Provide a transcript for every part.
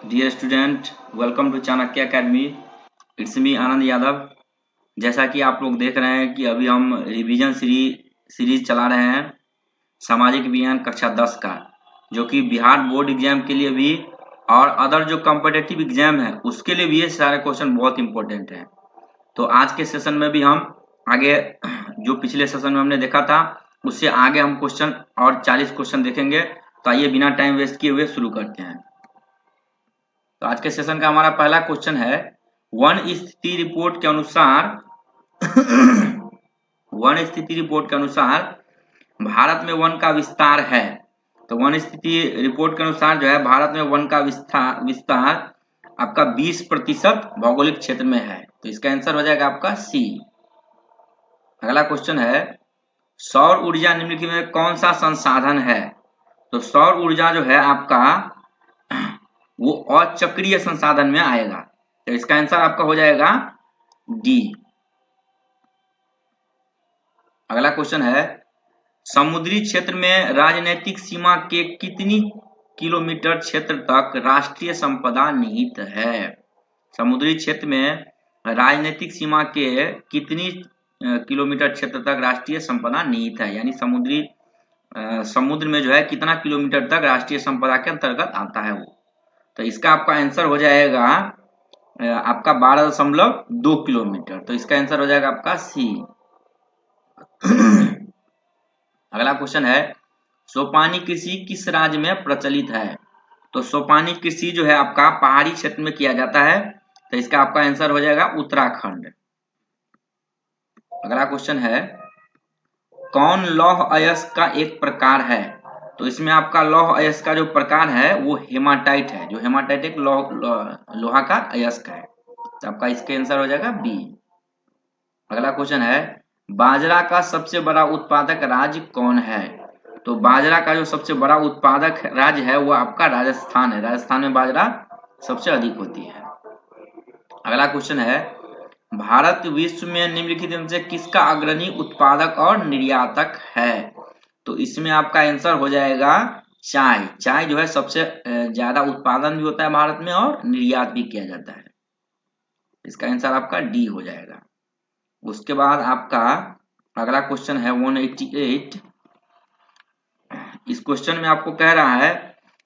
Dear student, welcome to Chanakya academy. It's me Anand Yadav. जैसा कि आप लोग देख रहे हैं कि अभी हम रिवीजन सीरीज चला रहे हैं सामाजिक विज्ञान कक्षा 10 का, जो कि बिहार बोर्ड एग्जाम के लिए भी और अदर जो कॉम्पिटिटिव एग्जाम है उसके लिए भी ये सारे क्वेश्चन बहुत इंपॉर्टेंट हैं। तो आज के सेशन में भी हम आगे जो पिछले सेशन में हमने देखा था उससे आगे हम क्वेश्चन और 40 क्वेश्चन देखेंगे। तो आइए बिना टाइम वेस्ट किए हुए शुरू करते हैं। तो आज के सेशन का हमारा पहला क्वेश्चन है, वन स्थिति रिपोर्ट के अनुसार वन स्थिति रिपोर्ट के अनुसार भारत में वन का विस्तार है। तो वन स्थिति रिपोर्ट के अनुसार जो है भारत में वन का विस्तार आपका 20% भौगोलिक क्षेत्र में है। तो इसका आंसर हो जाएगा आपका सी। अगला क्वेश्चन है, सौर ऊर्जा निम्नलिखित में कौन सा संसाधन है? तो सौर ऊर्जा जो है आपका वो अचक्रीय संसाधन में आएगा। तो इसका आंसर आपका हो जाएगा डी। अगला क्वेश्चन है, समुद्री क्षेत्र में राजनीतिक सीमा के कितनी किलोमीटर क्षेत्र तक राष्ट्रीय संपदा निहित है? समुद्री क्षेत्र में राजनीतिक सीमा के कितनी किलोमीटर क्षेत्र तक राष्ट्रीय संपदा निहित है, यानी समुद्र में जो है कितना किलोमीटर तक राष्ट्रीय संपदा के अंतर्गत आता है वो। तो इसका आपका आंसर हो जाएगा आपका 12.2 किलोमीटर। तो इसका आंसर हो जाएगा आपका सी। अगला क्वेश्चन है, सोपानी कृषि किस राज्य में प्रचलित है? तो सोपानी कृषि जो है आपका पहाड़ी क्षेत्र में किया जाता है। तो इसका आपका आंसर हो जाएगा उत्तराखंड। अगला क्वेश्चन है, कौन लौह अयस्क का एक प्रकार है? तो इसमें आपका लौह अयस्क का जो प्रकार है वो हेमाटाइट है। जो हेमाटाइट एक लोहा का अयस्क है। तो आपका इसका आंसर हो जाएगा बी। अगला क्वेश्चन है, बाजरा का सबसे बड़ा उत्पादक राज्य कौन है? तो बाजरा का जो सबसे बड़ा उत्पादक राज्य है वो आपका राजस्थान है। राजस्थान में बाजरा सबसे अधिक होती है। अगला क्वेश्चन है, भारत विश्व में निम्नलिखित में से किसका अग्रणी उत्पादक और निर्यातक है? तो इसमें आपका आंसर हो जाएगा चाय। चाय जो है सबसे ज्यादा उत्पादन भी होता है भारत में और निर्यात भी किया जाता है। इसका आंसर आपका डी हो जाएगा। उसके बाद आपका अगला क्वेश्चन है 188। इस क्वेश्चन में आपको कह रहा है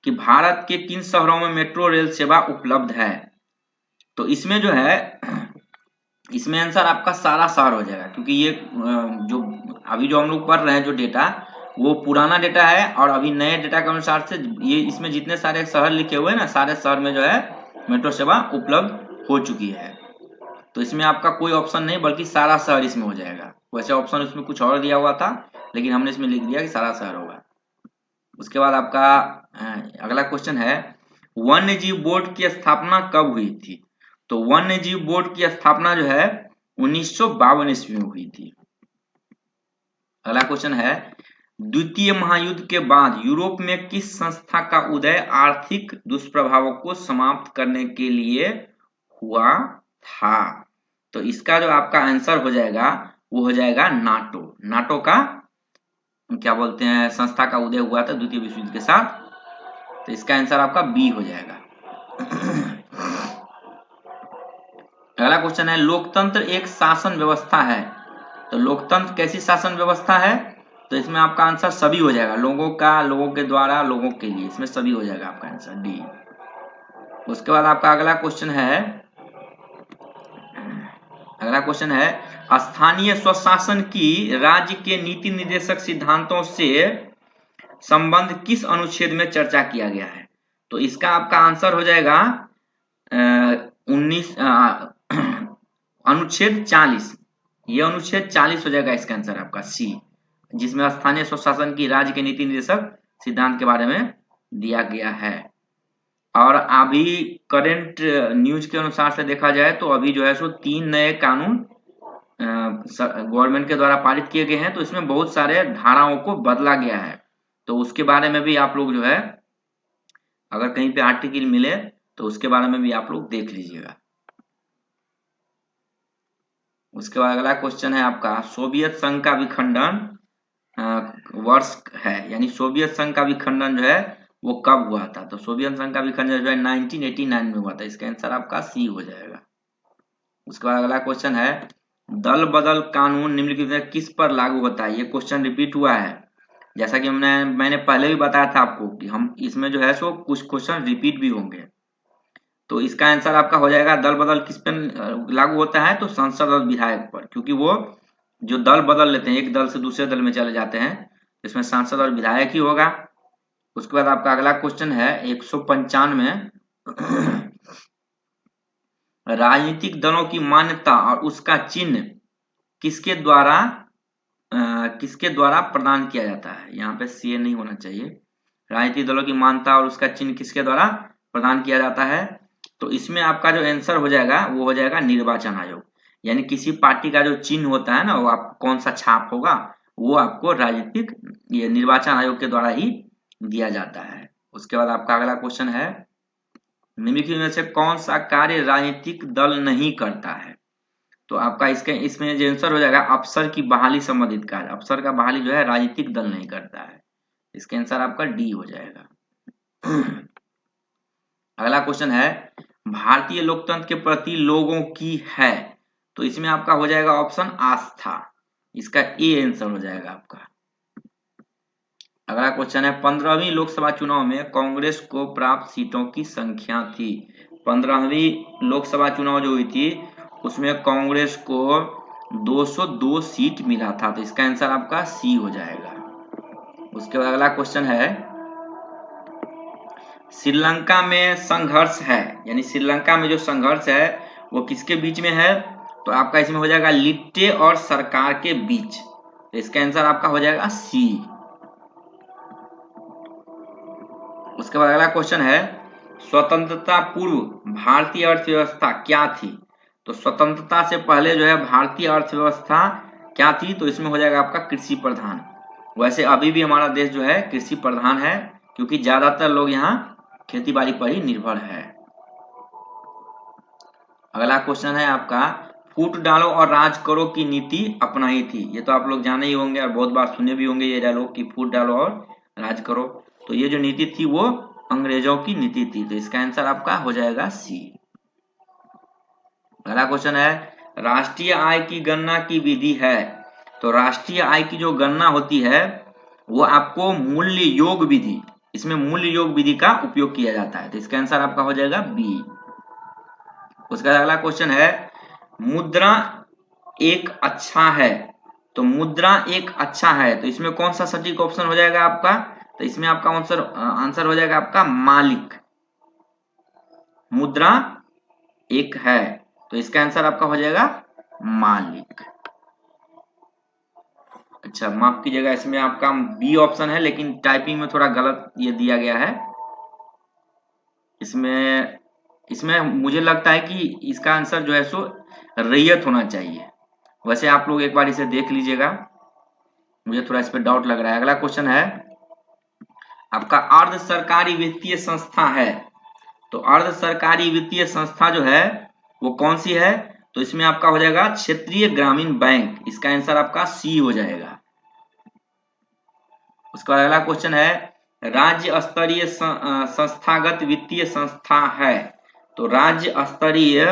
कि भारत के किन शहरों में मेट्रो रेल सेवा उपलब्ध है? तो इसमें जो है इसमें आंसर आपका सारा शहर हो जाएगा, क्योंकि ये जो अभी जो हम लोग पढ़ रहे हैं जो डेटा वो पुराना डेटा है और अभी नए डेटा के अनुसार से ये इसमें जितने सारे शहर लिखे हुए हैं ना, सारे शहर में जो है मेट्रो सेवा उपलब्ध हो चुकी है। तो इसमें आपका कोई ऑप्शन नहीं बल्कि सारा शहर इसमें हो जाएगा। वैसे ऑप्शन इसमें कुछ और दिया हुआ था लेकिन हमने इसमें लिख दिया कि सारा शहर होगा। उसके बाद आपका अगला क्वेश्चन है, वन्य जीव बोर्ड की स्थापना कब हुई थी? तो वन्य जीव बोर्ड की स्थापना जो है 1952 ईस्वी में हुई थी। अगला क्वेश्चन है, द्वितीय महायुद्ध के बाद यूरोप में किस संस्था का उदय आर्थिक दुष्प्रभावों को समाप्त करने के लिए हुआ था? तो इसका जो आपका आंसर हो जाएगा वो हो जाएगा नाटो। नाटो का क्या बोलते हैं संस्था का उदय हुआ था द्वितीय विश्व युद्ध के साथ। तो इसका आंसर आपका बी हो जाएगा। अगला क्वेश्चन है, लोकतंत्र एक शासन व्यवस्था है। तो लोकतंत्र कैसी शासन व्यवस्था है? तो इसमें आपका आंसर सभी हो जाएगा। लोगों का, लोगों के द्वारा, लोगों के लिए, इसमें सभी हो जाएगा आपका आंसर डी। उसके बाद आपका अगला क्वेश्चन है, स्थानीय स्वशासन की राज्य के नीति निर्देशक सिद्धांतों से संबंध किस अनुच्छेद में चर्चा किया गया है? तो इसका आपका आंसर हो जाएगा 19 अनुच्छेद 40। ये अनुच्छेद 40 हो जाएगा इसका आंसर आपका सी, जिसमें स्थानीय स्वशासन की राज्य के नीति निर्देशक सिद्धांत के बारे में दिया गया है। और अभी करंट न्यूज के अनुसार से देखा जाए तो अभी जो है सो 3 नए कानून गवर्नमेंट के द्वारा पारित किए गए हैं। तो इसमें बहुत सारे धाराओं को बदला गया है। तो उसके बारे में भी आप लोग जो है अगर कहीं पे आर्टिकल मिले तो उसके बारे में भी आप लोग देख लीजिएगा। उसके बाद अगला क्वेश्चन है आपका, सोवियत संघ का विखंडन वर्ष है, यानी सोवियत संघ का विखंडन जो है वो कब हुआ था? तो सोवियत संघ का विखंडन जो है 1989 में हुआ था। इसका आंसर आपका सी हो जाएगा। उसके बाद अगला क्वेश्चन है, दल बदल कानून निम्नलिखित में किस पर लागू होता है? ये क्वेश्चन रिपीट हुआ है, जैसा कि मैंने पहले भी बताया था आपको कि हम इसमें जो है सो कुछ क्वेश्चन रिपीट भी होंगे। तो इसका आंसर आपका हो जाएगा, दल बदल किस पर लागू होता है? तो संसद और विधायक पर, क्योंकि वो जो दल बदल लेते हैं, एक दल से दूसरे दल में चले जाते हैं, इसमें सांसद और विधायक ही होगा। उसके बाद आपका अगला क्वेश्चन है 195 राजनीतिक दलों की मान्यता और उसका चिन्ह किसके द्वारा प्रदान किया जाता है? यहाँ पे सी नहीं होना चाहिए। राजनीतिक दलों की मान्यता और उसका चिन्ह किसके द्वारा प्रदान किया जाता है? तो इसमें आपका जो आंसर हो जाएगा वो हो जाएगा निर्वाचन आयोग। यानी किसी पार्टी का जो चिन्ह होता है ना, वो आपको कौन सा छाप होगा, वो आपको राजनीतिक ये निर्वाचन आयोग के द्वारा ही दिया जाता है। उसके बाद आपका अगला क्वेश्चन है, निम्नलिखित में से कौन सा कार्य राजनीतिक दल नहीं करता है? तो आपका इसमें जो आंसर हो जाएगा, अफसर की बहाली संबंधित कार्य। अफसर का बहाली जो है राजनीतिक दल नहीं करता है। इसका आंसर आपका डी हो जाएगा। अगला क्वेश्चन है, भारतीय लोकतंत्र के प्रति लोगों की है। तो इसमें आपका हो जाएगा ऑप्शन आस्था। इसका ए आंसर हो जाएगा आपका। अगला क्वेश्चन है, 15वीं लोकसभा चुनाव में कांग्रेस को प्राप्त सीटों की संख्या थी। 15वीं लोकसभा चुनाव जो हुई थी उसमें कांग्रेस को 202 सीट मिला था। तो इसका आंसर आपका सी हो जाएगा। उसके बाद अगला क्वेश्चन है, श्रीलंका में संघर्ष है, यानी श्रीलंका में जो संघर्ष है वो किसके बीच में है? तो आपका इसमें हो जाएगा लिट्टे और सरकार के बीच। तो इसका आंसर आपका हो जाएगा सी। उसके बाद अगला क्वेश्चन है, स्वतंत्रता पूर्व भारतीय अर्थव्यवस्था क्या थी? तो स्वतंत्रता से पहले जो है भारतीय अर्थव्यवस्था क्या थी? तो इसमें हो जाएगा आपका कृषि प्रधान। वैसे अभी भी हमारा देश जो है कृषि प्रधान है, क्योंकि ज्यादातर लोग यहाँ खेती बाड़ी पर ही निर्भर है। अगला क्वेश्चन है आपका, फूट डालो और राज करो की नीति अपनाई थी। ये तो आप लोग जाने ही होंगे और बहुत बार सुने भी होंगे ये डायलॉग कि फूट डालो और राज करो। तो ये जो नीति थी वो अंग्रेजों की नीति थी। तो इसका आंसर आपका हो जाएगा सी। अगला क्वेश्चन है, राष्ट्रीय आय की गणना की विधि है। तो राष्ट्रीय आय की जो गणना होती है वो आपको मूल्य योग विधि, इसमें मूल्य योग विधि का उपयोग किया जाता है। तो इसका आंसर आपका हो जाएगा बी। उसका अगला क्वेश्चन है, मुद्रा एक अच्छा है। तो मुद्रा एक अच्छा है, तो इसमें कौन सा सटीक ऑप्शन हो जाएगा आपका? तो इसमें आपका आंसर हो जाएगा आपका मालिक। मुद्रा एक है, तो इसका आंसर आपका हो जाएगा मालिक। अच्छा माफ कीजिएगा, इसमें आपका बी ऑप्शन है, लेकिन टाइपिंग में थोड़ा गलत ये दिया गया है। इसमें मुझे लगता है कि इसका आंसर जो है सो रैयत होना चाहिए। वैसे आप लोग एक बार इसे देख लीजिएगा, मुझे थोड़ा इस पे डाउट लग रहा है। अगला क्वेश्चन है आपका, अर्ध सरकारी वित्तीय संस्था है। तो अर्ध सरकारी वित्तीय संस्था जो है वो कौन सी है? तो इसमें आपका हो जाएगा क्षेत्रीय ग्रामीण बैंक। इसका आंसर आपका सी हो जाएगा। उसका अगला क्वेश्चन है, राज्य स्तरीय संस्थागत वित्तीय संस्था है। तो राज्य स्तरीय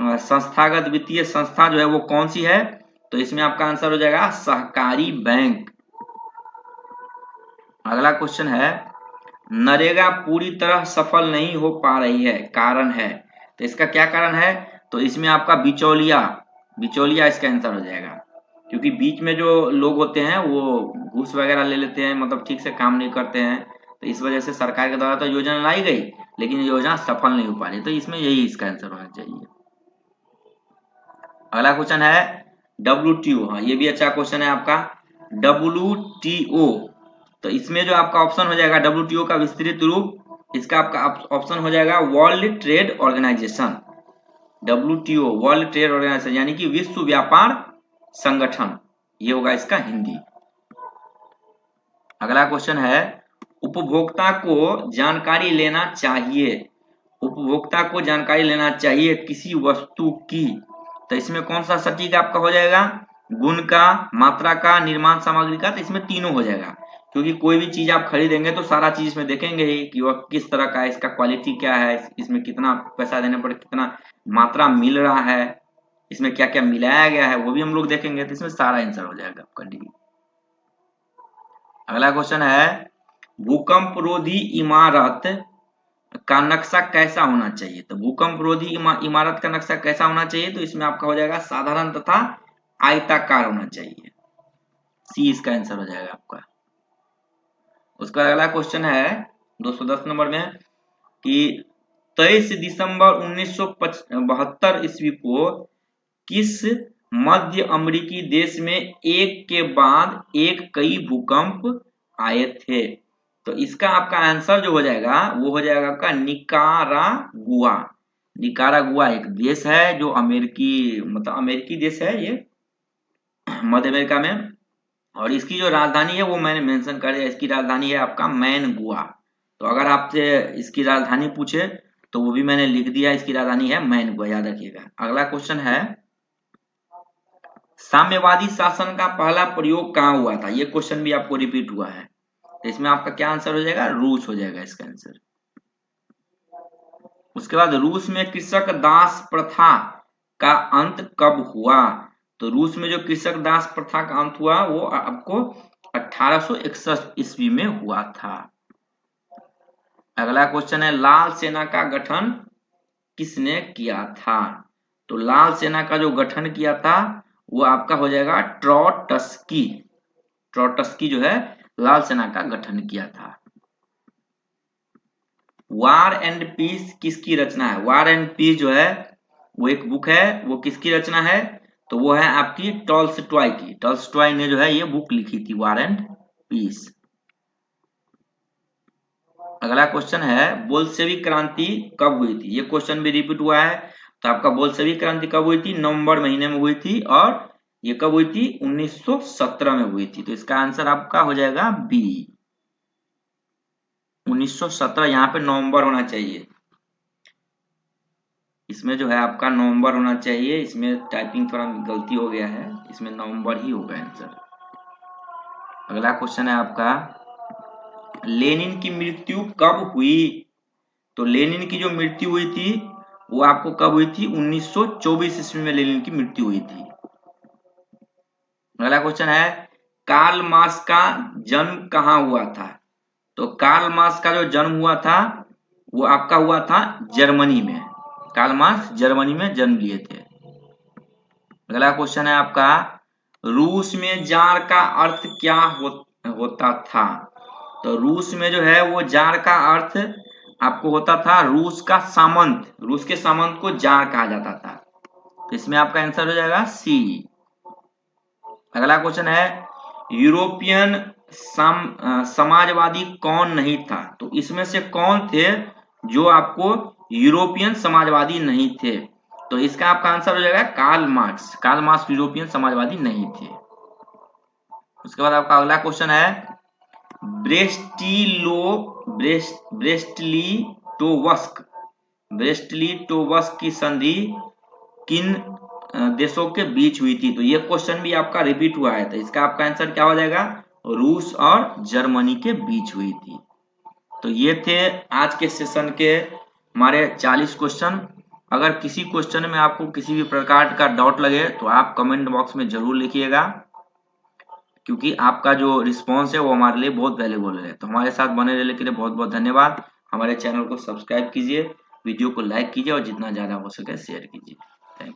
संस्थागत वित्तीय संस्था जो है वो कौन सी है? तो इसमें आपका आंसर हो जाएगा सहकारी बैंक। अगला क्वेश्चन है, नरेगा पूरी तरह सफल नहीं हो पा रही है, कारण है। तो इसका क्या कारण है? तो इसमें आपका बिचौलिया इसका आंसर हो जाएगा, क्योंकि बीच में जो लोग होते हैं वो घूस वगैरह ले लेते हैं, मतलब ठीक से काम नहीं करते हैं। तो इस वजह से सरकार के द्वारा तो योजना लाई गई, लेकिन योजना सफल नहीं हो पा रही। तो इसमें यही इसका आंसर होना चाहिए। अगला क्वेश्चन है WTO। हाँ ये भी अच्छा क्वेश्चन है आपका, WTO। तो इसमें जो आपका ऑप्शन हो जाएगा WTO का विस्तृत रूप, इसका आपका ऑप्शन हो जाएगा World Trade Organization. WTO World Trade Organization यानी कि विश्व व्यापार संगठन, ये होगा इसका हिंदी। अगला क्वेश्चन है, उपभोक्ता को जानकारी लेना चाहिए। उपभोक्ता को जानकारी लेना चाहिए किसी वस्तु की। तो इसमें कौन सा सटीक आपका हो जाएगा? गुण का, मात्रा का, निर्माण सामग्री का। तो इसमें तीनों हो जाएगा, क्योंकि कोई भी चीज आप खरीदेंगे तो सारा चीज इसमें देखेंगे ही कि वह किस तरह का है, इसका क्वालिटी क्या है, इसमें कितना पैसा देने पर कितना मात्रा मिल रहा है, इसमें क्या क्या मिलाया गया है, वो भी हम लोग देखेंगे। तो इसमें सारा आंसर हो जाएगा आपका डी। अगला क्वेश्चन है, भूकंप रोधी इमारत का नक्शा कैसा होना चाहिए? तो भूकंप रोधी इमारत का नक्शा कैसा होना चाहिए? तो इसमें आपका हो जाएगा साधारण तथा आयताकार होना चाहिए। सी इसका आंसर हो जाएगा आपका। उसका अगला क्वेश्चन है 210 नंबर में कि 23 दिसंबर 1972 ईस्वी को किस मध्य अमेरिकी देश में एक के बाद एक कई भूकंप आए थे? तो इसका आपका आंसर जो हो जाएगा वो हो जाएगा आपका निकारागुआ। निकारागुआ एक देश है जो अमेरिकी मतलब अमेरिकी देश है ये मध्य अमेरिका में, और इसकी जो राजधानी है वो मैंने मेंशन कर दिया, इसकी राजधानी है आपका मैनगुआ। तो अगर आपसे इसकी राजधानी पूछे तो वो भी मैंने लिख दिया, इसकी राजधानी है मैनगुआ, याद रखिएगा। अगला क्वेश्चन है, साम्यवादी शासन का पहला प्रयोग कहाँ हुआ था? ये क्वेश्चन भी आपको रिपीट हुआ है। तो इसमें आपका क्या आंसर हो जाएगा? रूस हो जाएगा इसका आंसर। उसके बाद रूस में कृषक दास प्रथा का अंत कब हुआ? तो रूस में जो कृषक दास प्रथा का अंत हुआ वो आपको 1861 ईस्वी में हुआ था। अगला क्वेश्चन है, लाल सेना का गठन किसने किया था? तो लाल सेना का जो गठन किया था वो आपका हो जाएगा ट्रॉटस्की। ट्रॉटस्की जो है लाल सेना का गठन किया था। वार एंड पीस किसकी रचना है? वार एंड पीस जो है वो एक बुक है, वो किसकी रचना है? तो वो है आपकी टॉल्स्टॉय की। टॉल्स्टॉय ने जो है ये बुक लिखी थी, वार एंड पीस। अगला क्वेश्चन है, बोल्शेविक क्रांति कब हुई थी? ये क्वेश्चन भी रिपीट हुआ है। तो आपका बोल्शेविक क्रांति कब हुई थी? नवंबर महीने में हुई थी, और ये कब हुई थी? 1917 में हुई थी। तो इसका आंसर आपका हो जाएगा बी, 1917। यहाँ पे नवंबर होना चाहिए, इसमें जो है आपका नवंबर होना चाहिए, इसमें टाइपिंग थोड़ा गलती हो गया है, इसमें नवंबर ही होगा आंसर। अगला क्वेश्चन है आपका, लेनिन की मृत्यु कब हुई? तो लेनिन की जो मृत्यु हुई थी वो आपको कब हुई थी? 1924 ईस्वी में लेनिन की मृत्यु हुई थी। अगला क्वेश्चन है, कार्ल मार्क्स का जन्म कहाँ हुआ था? तो कार्ल मार्क्स का जो जन्म हुआ था वो आपका हुआ था जर्मनी में। कार्ल मार्क्स जर्मनी में जन्म लिए थे। अगला क्वेश्चन है आपका, रूस में जार का अर्थ क्या होता था? तो रूस में जो है वो जार का अर्थ आपको होता था रूस का सामंत। रूस के सामंत को जार कहा जाता था। तो इसमें आपका आंसर हो जाएगा सी। अगला क्वेश्चन है, यूरोपियन समाजवादी कौन नहीं था? तो इसमें से कौन थे जो आपको यूरोपियन समाजवादी नहीं थे? तो इसका आपका आंसर हो जाएगा Karl Marx. Karl Marx European समाजवादी नहीं थे। उसके बाद आपका अगला क्वेश्चन है, ब्रेस्टलिटोवस्क की संधि किन देशों के बीच हुई थी? तो ये क्वेश्चन भी आपका रिपीट हुआ है। तो इसका आपका आंसर क्या हो जाएगा? रूस और जर्मनी के बीच हुई थी। तो ये थे आज के सेशन के हमारे 40 क्वेश्चन। अगर किसी क्वेश्चन में आपको किसी भी प्रकार का डाउट लगे तो आप कमेंट बॉक्स में जरूर लिखिएगा, क्योंकि आपका जो रिस्पॉन्स है वो हमारे लिए बहुत वैल्यूबल है। तो हमारे साथ बने रहने के लिए बहुत बहुत धन्यवाद। हमारे चैनल को सब्सक्राइब कीजिए, वीडियो को लाइक कीजिए और जितना ज़्यादा हो सके शेयर कीजिए। Thank you.